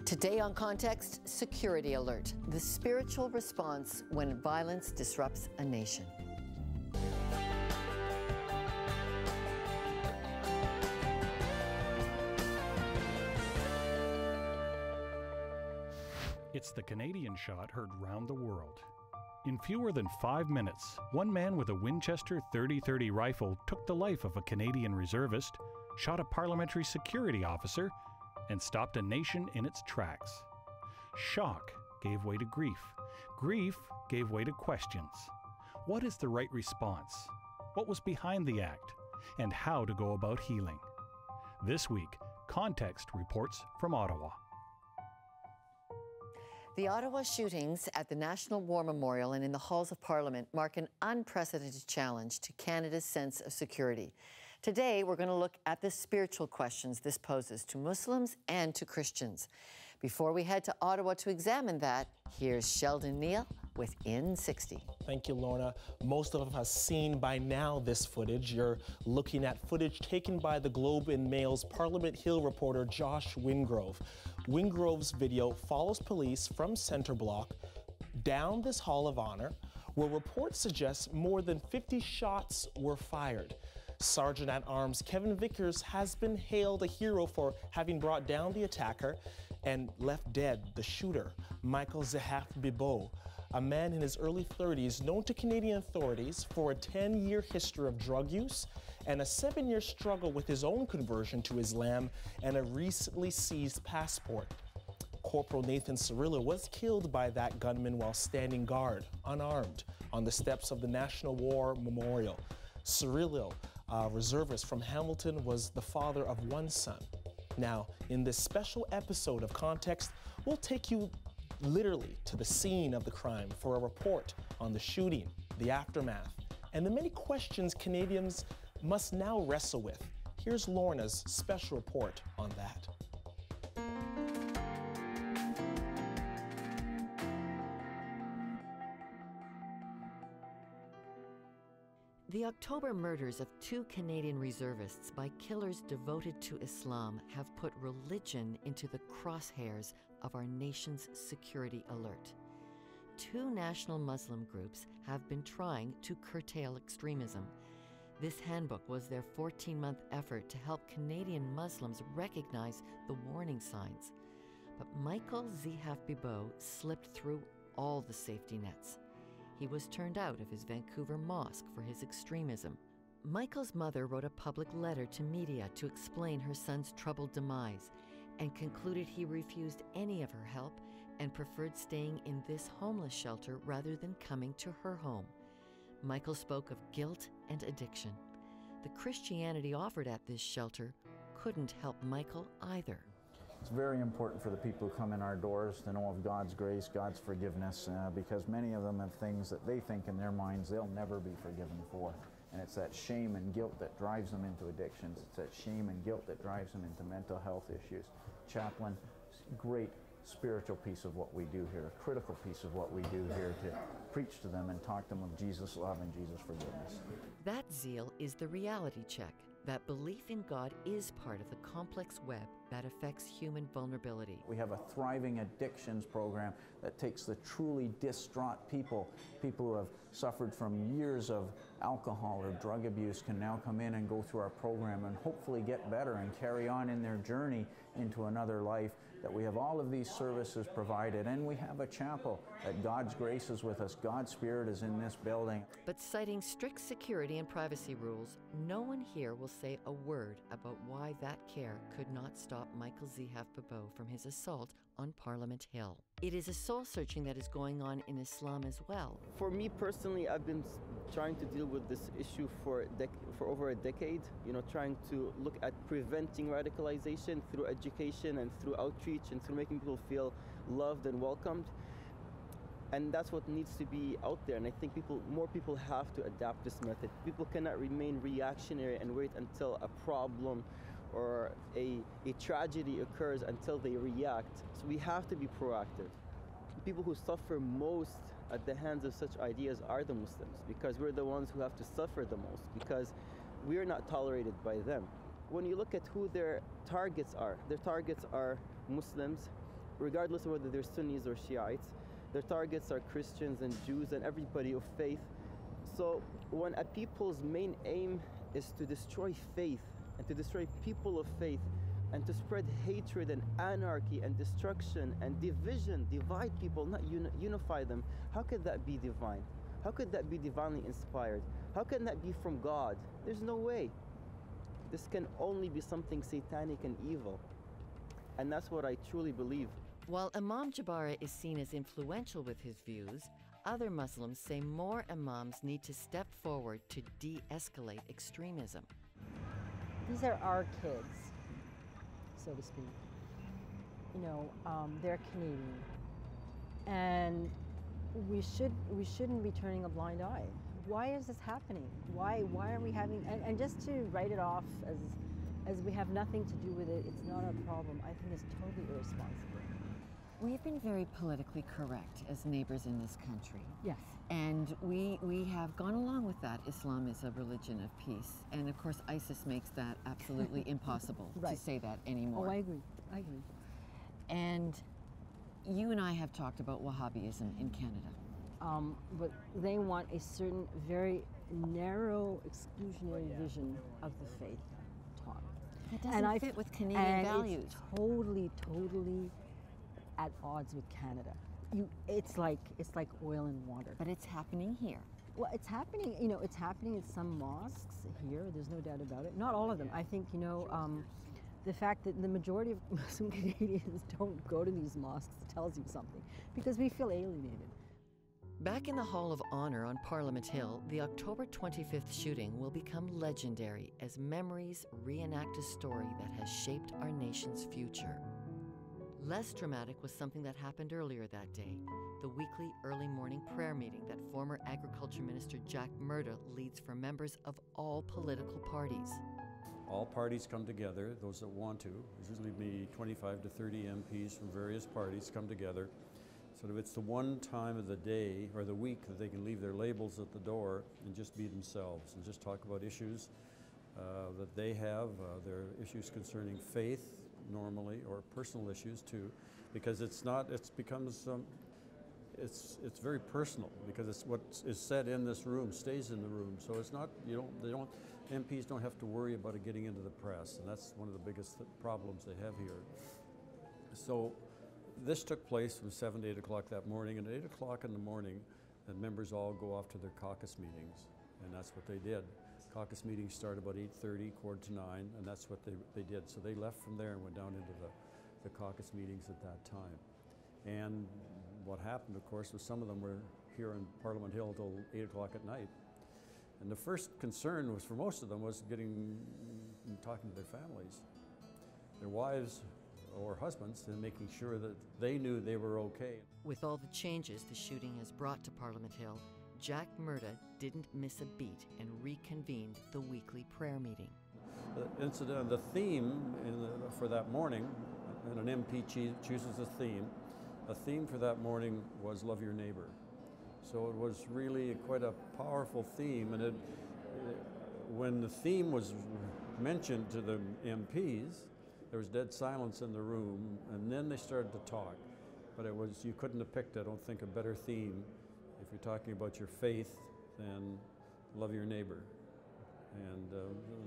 Today on Context, Security Alert, the spiritual response when violence disrupts a nation. It's the Canadian shot heard round the world. In fewer than 5 minutes, one man with a Winchester .30-30 rifle took the life of a Canadian reservist, shot a parliamentary security officer, and stopped a nation in its tracks. Shock gave way to grief. Grief gave way to questions. What is the right response? What was behind the act? And how to go about healing? This week, Context reports from Ottawa. The Ottawa shootings at the National War Memorial and in the halls of Parliament mark an unprecedented challenge to Canada's sense of security. Today, we're going to look at the spiritual questions this poses to Muslims and to Christians. Before we head to Ottawa to examine that, here's Sheldon Neal with In 60. Thank you, Lorna. Most of us have seen by now this footage. You're looking at footage taken by the Globe and Mail's Parliament Hill reporter Josh Wingrove. Wingrove's video follows police from Centre Block down this Hall of Honor, where reports suggest more than 50 shots were fired. Sergeant-at-Arms Kevin Vickers has been hailed a hero for having brought down the attacker and left dead the shooter, Michael Zehaf-Bibeau, a man in his early 30s known to Canadian authorities for a 10-year history of drug use and a 7-year struggle with his own conversion to Islam and a recently seized passport. Corporal Nathan Cirillo was killed by that gunman while standing guard, unarmed, on the steps of the National War Memorial. Cirillo, a reservist from Hamilton, was the father of one son. Now, in this special episode of Context, we'll take you literally to the scene of the crime for a report on the shooting, the aftermath, and the many questions Canadians must now wrestle with. Here's Lorna's special report on that. The October murders of 2 Canadian reservists by killers devoted to Islam have put religion into the crosshairs of our nation's security alert. 2 national Muslim groups have been trying to curtail extremism. This handbook was their 14-month effort to help Canadian Muslims recognize the warning signs. But Michael Zehaf-Bibeau slipped through all the safety nets. He was turned out of his Vancouver mosque for his extremism. Michael's mother wrote a public letter to media to explain her son's troubled demise and concluded he refused any of her help and preferred staying in this homeless shelter rather than coming to her home. Michael spoke of guilt and addiction. The Christianity offered at this shelter couldn't help Michael either. It's very important for the people who come in our doors to know of God's grace, God's forgiveness, because many of them have things that they think in their minds they'll never be forgiven for. And it's that shame and guilt that drives them into addictions. It's that shame and guilt that drives them into mental health issues. Chaplain, great spiritual piece of what we do here, a critical piece of what we do here to preach to them and talk to them of Jesus' love and Jesus' forgiveness. That zeal is the reality check, that belief in God is part of the complex web that affects human vulnerability. We have a thriving addictions program that takes the truly distraught people who have suffered from years of alcohol or drug abuse can now come in and go through our program and hopefully get better and carry on in their journey into another life. That we have all of these services provided, and we have a chapel that God's grace is with us, God's Spirit is in this building. But citing strict security and privacy rules, no one here will say a word about why that care could not stop Michael Zehaf-Bibeau from his assault on Parliament Hill. It is a soul-searching that is going on in Islam as well. For me personally, I've been trying to deal with this issue for over a decade, trying to look at preventing radicalization through education and through outreach and through making people feel loved and welcomed. And that's what needs to be out there. And I think more people have to adapt this method. People cannot remain reactionary and wait until a problem or a tragedy occurs until they react. So we have to be proactive. People who suffer most at the hands of such ideas are the Muslims, because we're the ones who have to suffer the most, because we're not tolerated by them. When you look at who their targets are Muslims regardless of whether they're Sunnis or Shiites. Their targets are Christians and Jews and everybody of faith. So when a people's main aim is to destroy faith and to destroy people of faith and to spread hatred and anarchy and destruction and division, divide people, not unify them, how could that be divine? How could that be divinely inspired? How can that be from God? There's no way. This can only be something satanic and evil. And that's what I truly believe. While Imam Jabara is seen as influential with his views, other Muslims say more imams need to step forward to de-escalate extremism. These are our kids, so to speak. You know, they're Canadian, and we shouldn't be turning a blind eye. Why is this happening? Why are we having, and just to write it off as we have nothing to do with it, it's not our problem, I think it's totally irresponsible. We've been very politically correct as neighbors in this country. Yes. And we have gone along with that. Islam is a religion of peace. And of course, ISIS makes that absolutely impossible Right. to say that anymore. Oh, I agree. I agree. And you and I have talked about Wahhabism in Canada. But they want a certain very narrow exclusionary vision of the faith taught. That doesn't fit with Canadian values. It's totally at odds with Canada. It's like oil and water. But it's happening here. Well, it's happening. You know, it's happening in some mosques here. There's no doubt about it. Not all of them. I think the fact that the majority of Muslim Canadians don't go to these mosques tells you something, because we feel alienated. Back in the Hall of Honor on Parliament Hill, the October 25th shooting will become legendary as memories reenact a story that has shaped our nation's future. Less dramatic was something that happened earlier that day, the weekly early morning prayer meeting that former Agriculture Minister Jack Murda leads for members of all political parties. All parties come together, those that want to. There's usually be 25 to 30 MPs from various parties come together. Sort of it's the one time of the day or the week that they can leave their labels at the door and just be themselves and just talk about issues that they have, their issues concerning faith normally, or personal issues too, because it's very personal, because it's what is said in this room stays in the room. So it's not, MPs don't have to worry about it getting into the press, and that's one of the biggest problems they have here. So this took place from 7 to 8 o'clock that morning, and at 8 o'clock in the morning, the members all go off to their caucus meetings, and that's what they did. Caucus meetings start about 8:30, 8:45, and that's what they did. So they left from there and went down into the caucus meetings at that time. And what happened, of course, was some of them were here in Parliament Hill till 8 o'clock at night. And the first concern was, for most of them, was talking to their families, their wives or husbands, and making sure that they knew they were okay. With all the changes the shooting has brought to Parliament Hill, Jack Murda didn't miss a beat and reconvened the weekly prayer meeting. The theme for that morning, and an MP chooses a theme for that morning was love your neighbor. So it was really quite a powerful theme, and when the theme was mentioned to the MPs, there was dead silence in the room, and then they started to talk. But you couldn't have picked, I don't think, a better theme if you're talking about your faith than love your neighbor. And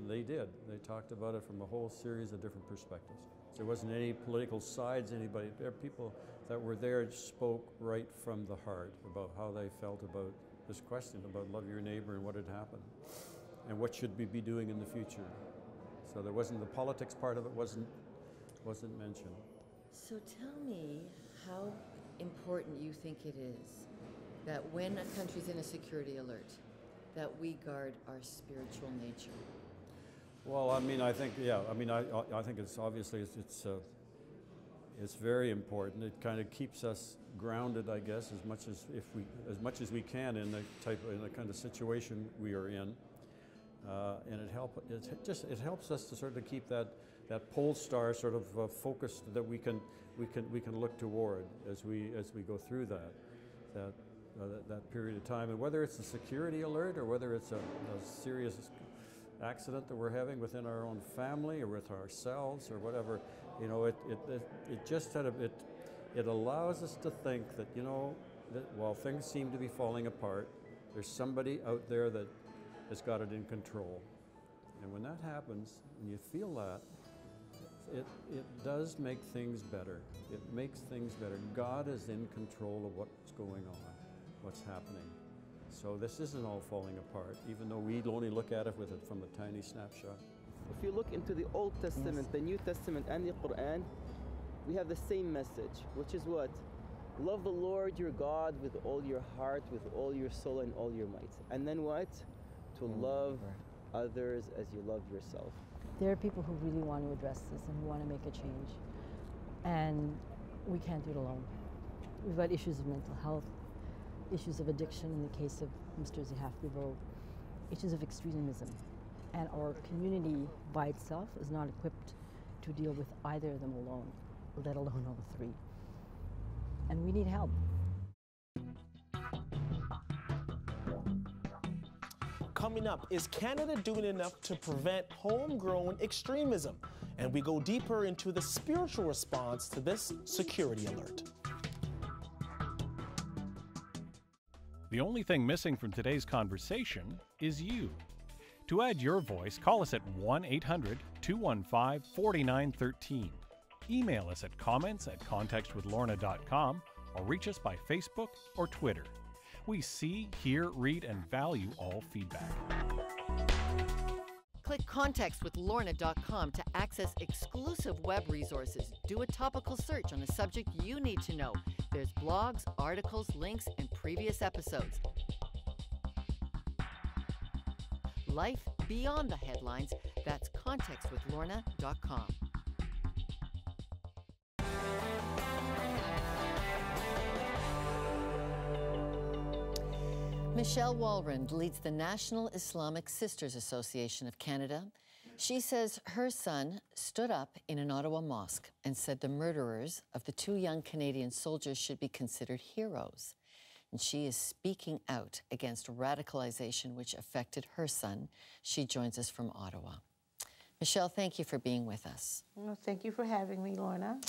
they did. They talked about it from a whole series of different perspectives. There wasn't any political sides, people that were there spoke right from the heart about how they felt about this question about love your neighbor and what had happened and what should we be doing in the future. So there wasn't, the politics part of it wasn't mentioned. So tell me how important you think it is that when a country's in a security alert, that we guard our spiritual nature. Well, I mean, I think, yeah, I mean, I think it's obviously it's very important. It kind of keeps us grounded, I guess, as much as we can in the kind of situation we are in, and it helps us to sort of keep that pole star sort of focused that we can look toward as we go through that period of time, and whether it's a security alert or whether it's a serious accident that we're having within our own family or with ourselves or whatever, you know, it just had It allows us to think that, you know, that while things seem to be falling apart, there's somebody out there that has got it in control. And when that happens, and you feel that, it does make things better. It makes things better. God is in control of what's going on, what's happening. So this isn't all falling apart, even though we only look at it from a tiny snapshot. If you look into the Old Testament, the New Testament, and the Quran, we have the same message, which is what? Love the Lord your God with all your heart, with all your soul, and all your might. And then what? To love others as you love yourself. There are people who really want to address this and who want to make a change. And we can't do it alone. We've got issues of mental health, issues of addiction in the case of Mr. Zihaf-Bibo, issues of extremism. And our community by itself is not equipped to deal with either of them alone, let alone all three. And we need help. Coming up, is Canada doing enough to prevent homegrown extremism? And we go deeper into the spiritual response to this security alert. The only thing missing from today's conversation is you. To add your voice, call us at 1-800-215-4913. Email us at comments@contextwithlorna.com or reach us by Facebook or Twitter. We see, hear, read, and value all feedback. Click contextwithlorna.com to access exclusive web resources. Do a topical search on a subject you need to know. There's blogs, articles, links, and previous episodes. Life beyond the headlines. That's contextwithlorna.com. Michelle Walrond leads the National Islamic Sisters Association of Canada. She says her son stood up in an Ottawa mosque and said the murderers of the 2 young Canadian soldiers should be considered heroes. And she is speaking out against radicalization which affected her son. She joins us from Ottawa. Michelle, thank you for being with us. Well, thank you for having me, Lorna.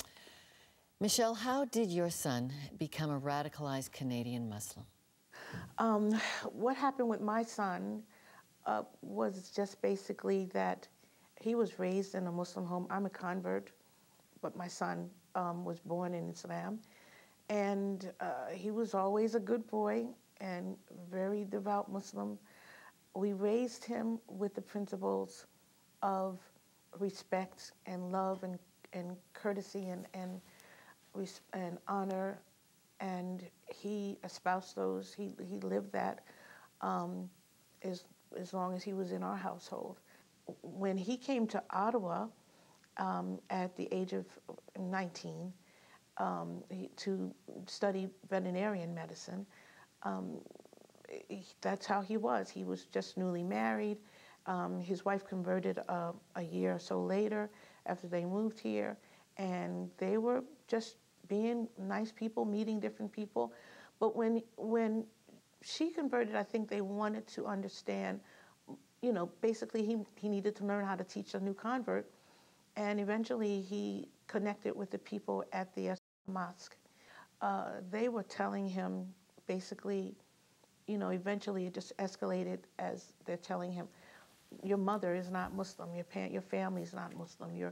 Michelle, how did your son become a radicalized Canadian Muslim? What happened with my son was just basically that he was raised in a Muslim home. I'm a convert, but my son was born in Islam. And he was always a good boy and very devout Muslim. We raised him with the principles of respect and love and courtesy and honor. And he espoused those. He lived that as long as he was in our household. When he came to Ottawa at the age of 19 to study veterinarian medicine, that's how he was. He was just newly married. His wife converted a year or so later after they moved here, and they were just being nice people, meeting different people. But when she converted, I think they wanted to understand, you know, basically he needed to learn how to teach a new convert. And eventually he connected with the people at the mosque. They were telling him basically, you know, eventually it just escalated as they're telling him, your mother is not Muslim, your family is not Muslim, you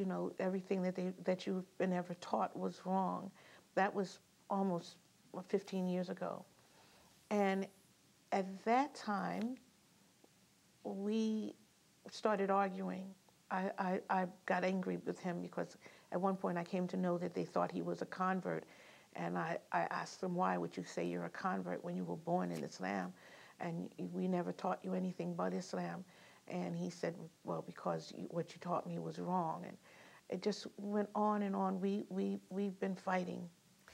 know, everything that you've been ever taught was wrong. That was almost 15 years ago. And at that time, we started arguing. I got angry with him because at one point I came to know that they thought he was a convert. And I asked them, why would you say you're a convert when you were born in Islam? And we never taught you anything but Islam. And he said, well, because what you taught me was wrong. And it just went on and on. We've been fighting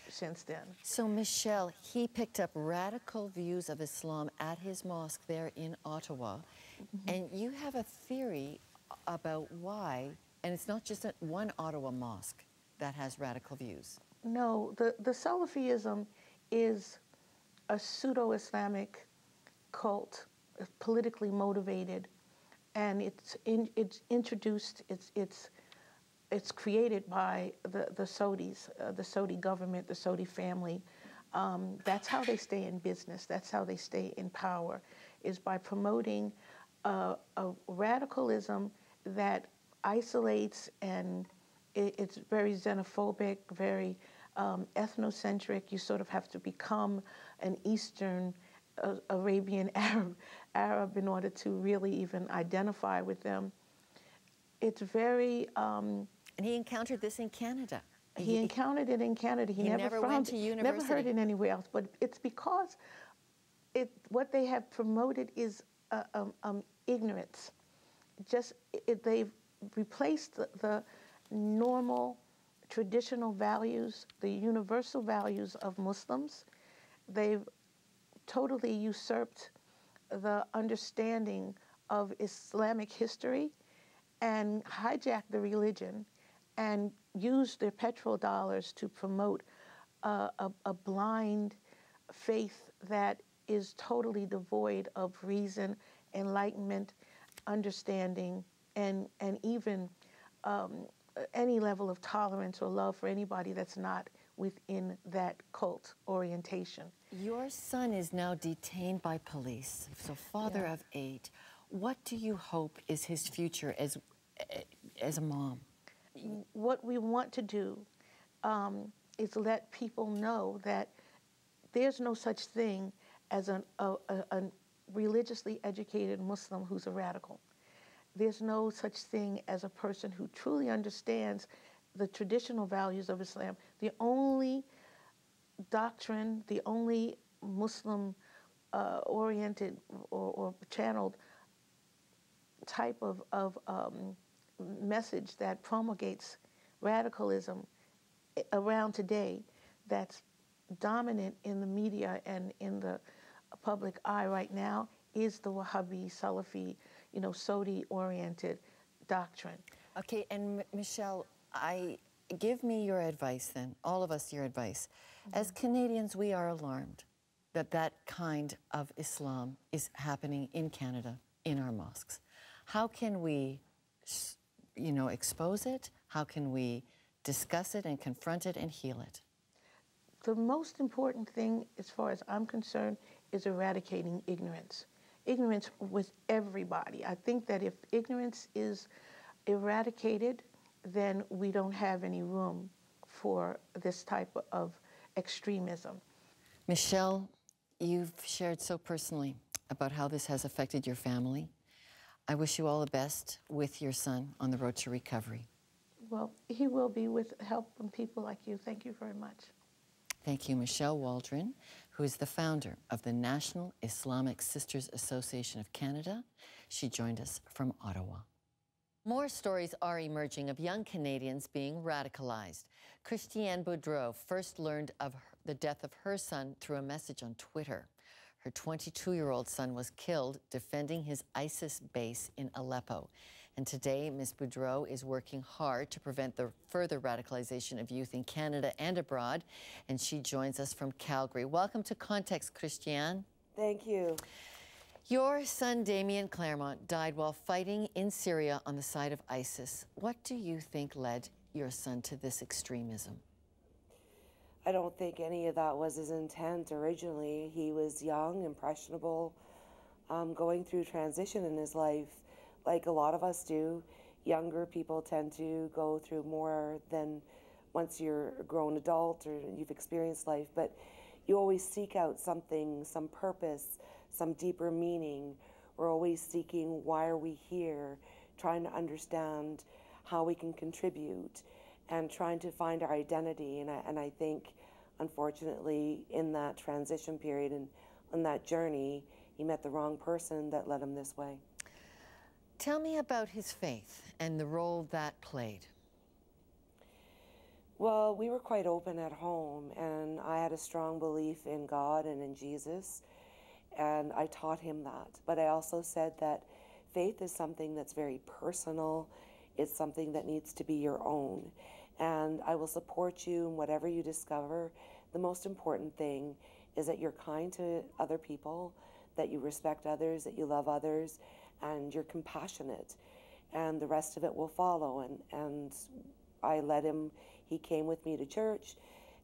since then. So, Michelle, he picked up radical views of Islam at his mosque there in Ottawa. Mm-hmm. And you have a theory about why, and it's not just one Ottawa mosque that has radical views. No, the Salafism is a pseudo-Islamic cult, politically motivated, and it's introduced, it's it's created by the Saudis, the Saudi government, the Saudi family. That's how they stay in business. That's how they stay in power, is by promoting a radicalism that isolates, and it's very xenophobic, very ethnocentric. You sort of have to become an Eastern Arabian Arab in order to really even identify with them. It's very... and he encountered this in Canada. He encountered it in Canada. He never went to university. Never heard it anywhere else. But it's because what they have promoted is ignorance. They've replaced the normal, traditional values, the universal values of Muslims. They've totally usurped the understanding of Islamic history and hijacked the religion and used their petrol dollars to promote a blind faith that is totally devoid of reason, enlightenment, understanding, and even any level of tolerance or love for anybody that's not within that cult orientation. Your son is now detained by police, so father of 8. What do you hope is his future as a mom? What we want to do is let people know that there's no such thing as a religiously educated Muslim who's a radical. There's no such thing as a person who truly understands the traditional values of Islam. The only doctrine, the only Muslim oriented or channeled type of message that promulgates radicalism around today that's dominant in the media and in the public eye right now is the Wahhabi, Salafi, Saudi-oriented doctrine. Okay, and Michelle, give me your advice then, all of us your advice. As Canadians, we are alarmed that that kind of Islam is happening in Canada, in our mosques. How can we, expose it? How can we discuss it and confront it and heal it? The most important thing, as far as I'm concerned, is eradicating ignorance. Ignorance with everybody. I think that if ignorance is eradicated, then we don't have any room for this type of extremism. Michelle, you've shared so personally about how this has affected your family. I wish you all the best with your son on the road to recovery. Well, he will be with help from people like you. Thank you very much. Thank you, Michelle Waldron, who is the founder of the National Islamic Sisters Association of Canada. She joined us from Ottawa. More stories are emerging of young Canadians being radicalized. Christiane Boudreau first learned of the death of her son through a message on Twitter. Her 22-year-old son was killed defending his ISIS base in Aleppo. And today, Ms. Boudreau is working hard to prevent the further radicalization of youth in Canada and abroad. And she joins us from Calgary. Welcome to Context, Christiane. Thank you. Your son, Damien Claremont, died while fighting in Syria on the side of ISIS. What do you think led your son to this extremism? I don't think any of that was his intent originally. He was young, impressionable, going through transition in his life. Like a lot of us do, younger people tend to go through more than once you're a grown adult or you've experienced life, but you always seek out something, some purpose, some deeper meaning. We're always seeking, why are we here, trying to understand how we can contribute and trying to find our identity. And I think, unfortunately, in that transition period and on that journey, he met the wrong person that led him this way. Tell me about his faith and the role that played. Well, we were quite open at home, and I had a strong belief in God and in Jesus, and I taught him that. But I also said that faith is something that's very personal. It's something that needs to be your own. And I will support you in whatever you discover. The most important thing is that you're kind to other people, that you respect others, that you love others, and you're compassionate. And the rest of it will follow. And I let him, he came with me to church,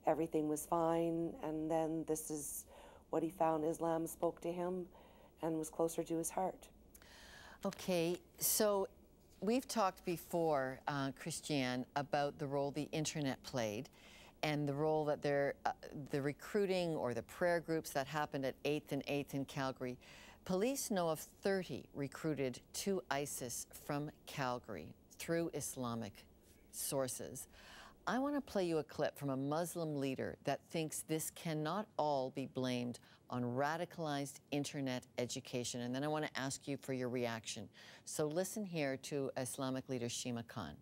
everything was fine, and then this is what he found. Islam spoke to him and was closer to his heart. Okay, so we've talked before, Christiane, about the role the internet played and the role that the recruiting or the prayer groups that happened at 8th and 8th in Calgary. Police know of 30 recruited to ISIS from Calgary through Islamic sources. I want to play you a clip from a Muslim leader that thinks this cannot all be blamed on radicalized internet education. And then I want to ask you for your reaction. So listen here to Islamic leader Shima Khan.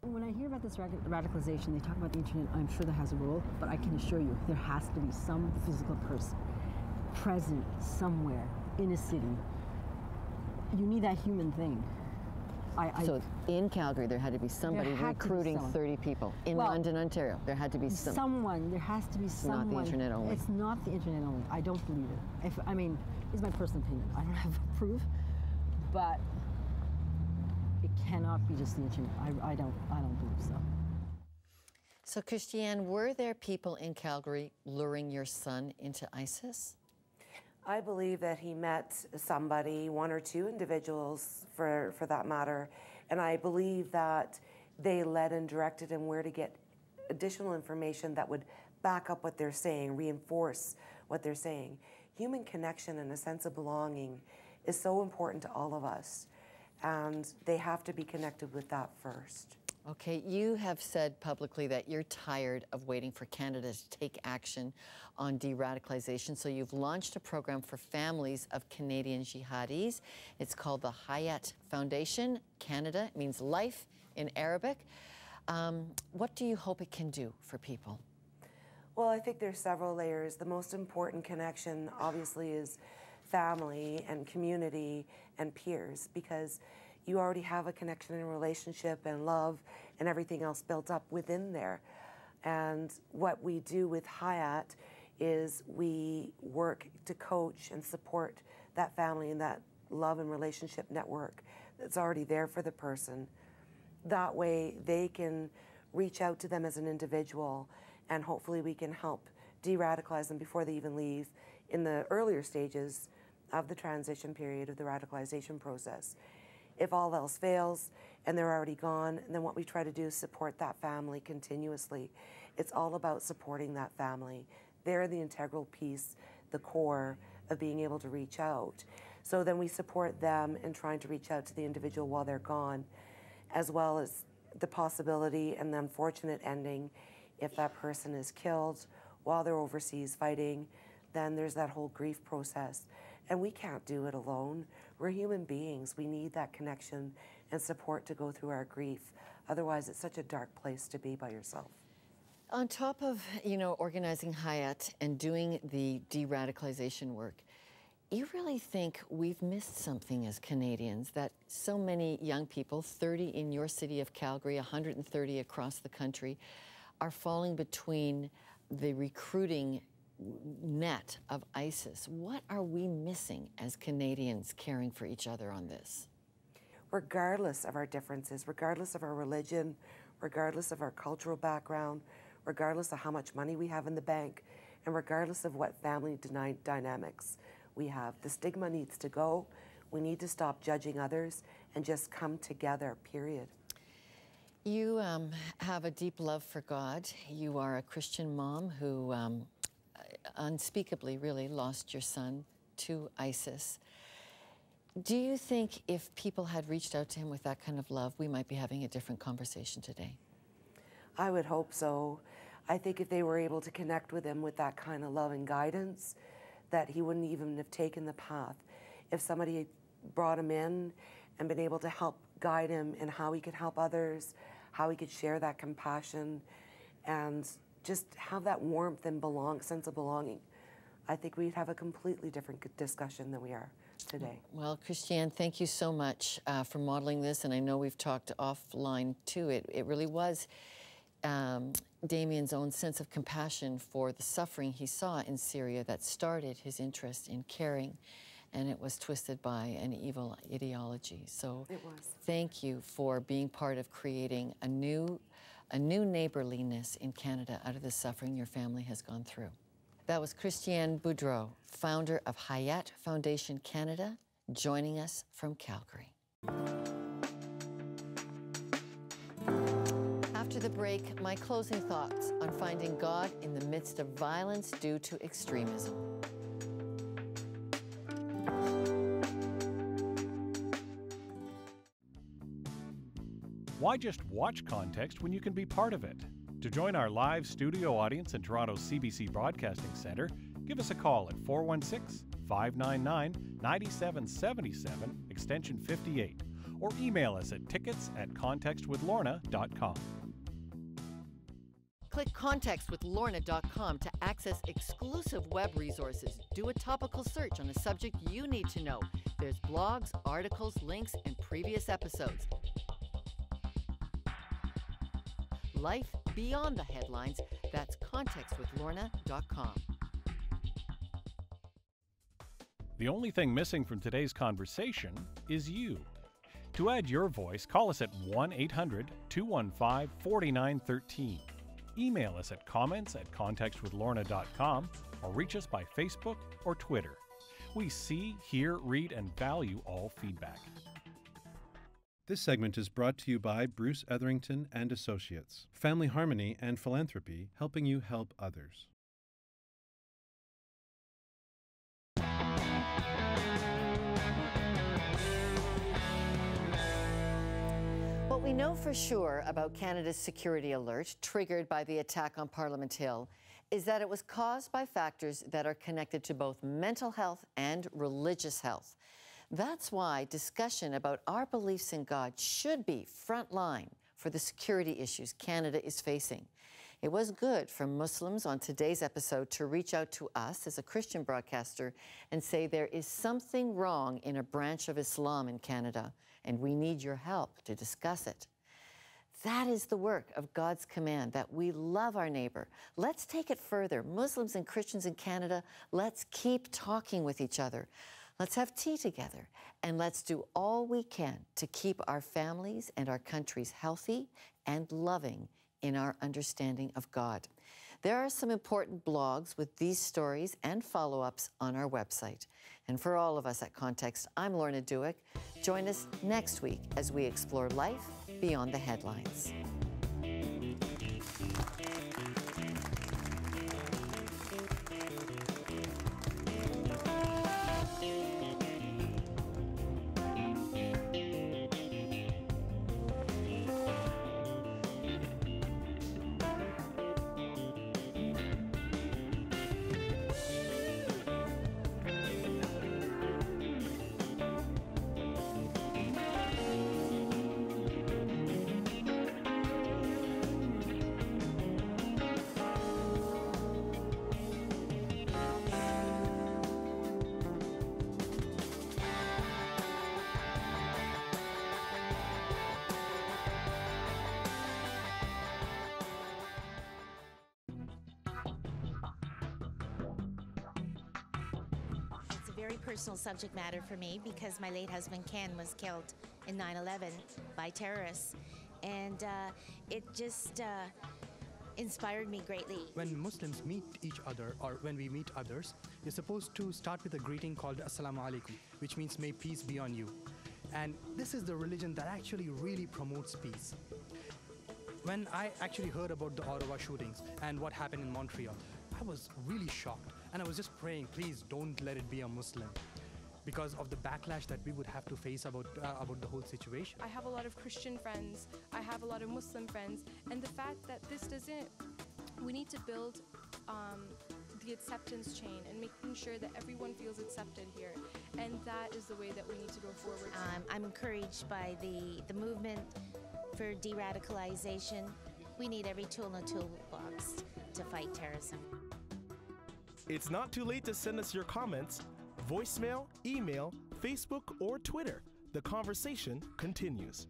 When I hear about this radicalization, they talk about the internet. I'm sure that has a role, but I can assure you there has to be some physical person present somewhere in a city. You need that human thing. So in Calgary, there had to be somebody recruiting 30 people. In London, Ontario, there had to be someone. There has to be someone. Not the internet only. It's not the internet only. I don't believe it. I mean, it's my personal opinion. I don't have proof, but it cannot be just the internet. I don't believe so. So, Christiane, were there people in Calgary luring your son into ISIS? I believe that he met somebody, one or two individuals for that matter, and I believe that they led and directed him where to get additional information that would back up what they're saying, reinforce what they're saying. Human connection and a sense of belonging is so important to all of us, and they have to be connected with that first. Okay, you have said publicly that you're tired of waiting for Canada to take action on de-radicalization, so you've launched a program for families of Canadian jihadis. It's called the Hayat Foundation Canada. It means life in Arabic. What do you hope it can do for people? Well, I think there's several layers. The most important connection, obviously, is family and community and peers, because you already have a connection and relationship and love and everything else built up within there. And what we do with Hayat is we work to coach and support that family and that love and relationship network that's already there for the person. That way they can reach out to them as an individual, and hopefully we can help de-radicalize them before they even leave in the earlier stages of the transition period of the radicalization process. If all else fails and they're already gone, then what we try to do is support that family continuously. It's all about supporting that family. They're the integral piece, the core of being able to reach out. So then we support them in trying to reach out to the individual while they're gone, as well as the possibility and the unfortunate ending if that person is killed while they're overseas fighting. Then there's that whole grief process. And we can't do it alone. We're human beings. We need that connection and support to go through our grief. Otherwise, it's such a dark place to be by yourself. On top of, organizing Hayat and doing the de-radicalization work, you really think we've missed something as Canadians, that so many young people, 30 in your city of Calgary, 130 across the country, are falling between the recruiting net of ISIS? What are we missing as Canadians caring for each other on this? Regardless of our differences, regardless of our religion, regardless of our cultural background, regardless of how much money we have in the bank, and regardless of what family dynamics we have, the stigma needs to go. We need to stop judging others and just come together, period. You have a deep love for God. You are a Christian mom who unspeakably really lost your son to ISIS. Do you think if people had reached out to him with that kind of love, we might be having a different conversation today? I would hope so. I think if they were able to connect with him with that kind of love and guidance, that he wouldn't even have taken the path. If somebody had brought him in and been able to help guide him in how he could help others, how he could share that compassion, and just have that warmth and sense of belonging, I think we'd have a completely different discussion than we are today. Well, Christiane, thank you so much for modeling this, and I know we've talked offline too. It really was Damien's own sense of compassion for the suffering he saw in Syria that started his interest in caring, and it was twisted by an evil ideology. So it was. Thank you for being part of creating a new a new neighborliness in Canada out of the suffering your family has gone through. That was Christiane Boudreau, founder of Hayat Foundation Canada, joining us from Calgary. After the break, my closing thoughts on finding God in the midst of violence due to extremism. Why just watch Context when you can be part of it? To join our live studio audience in Toronto's CBC Broadcasting Centre, give us a call at 416-599-9777, extension 58, or email us at tickets@contextwithlorna.com. Click contextwithlorna.com to access exclusive web resources. Do a topical search on a subject you need to know. There's blogs, articles, links, and previous episodes. Life beyond the headlines, that's contextwithlorna.com. The only thing missing from today's conversation is you. To add your voice, call us at 1-800-215-4913. Email us at comments@contextwithlorna.com or reach us by Facebook or Twitter. We see, hear, read, and value all feedback. This segment is brought to you by Bruce Etherington and Associates, Family Harmony and Philanthropy, helping you help others. What we know for sure about Canada's security alert, triggered by the attack on Parliament Hill, is that it was caused by factors that are connected to both mental health and religious health. That's why discussion about our beliefs in God should be front line for the security issues Canada is facing. It was good for Muslims on today's episode to reach out to us as a Christian broadcaster and say there is something wrong in a branch of Islam in Canada, and we need your help to discuss it. That is the work of God's command, that we love our neighbor. Let's take it further. Muslims and Christians in Canada, let's keep talking with each other. Let's have tea together, and let's do all we can to keep our families and our countries healthy and loving in our understanding of God. There are some important blogs with these stories and follow-ups on our website. And for all of us at Context, I'm Lorna Dueck. Join us next week as we explore life beyond the headlines. Very personal subject matter for me because my late husband Ken was killed in 9/11 by terrorists, and it just inspired me greatly. When Muslims meet each other, or when we meet others, you're supposed to start with a greeting called Assalamu Alaikum, which means may peace be on you. And this is the religion that actually really promotes peace. When I actually heard about the Ottawa shootings and what happened in Montreal, I was really shocked. And I was just praying, please don't let it be a Muslim, because of the backlash that we would have to face about the whole situation. I have a lot of Christian friends, I have a lot of Muslim friends, and the fact that this doesn't, we need to build the acceptance chain and making sure that everyone feels accepted here, and that is the way that we need to go forward. I'm encouraged by the movement for de-radicalization. We need every tool in the toolbox to fight terrorism. It's not too late to send us your comments, voicemail, email, Facebook, or Twitter. The conversation continues.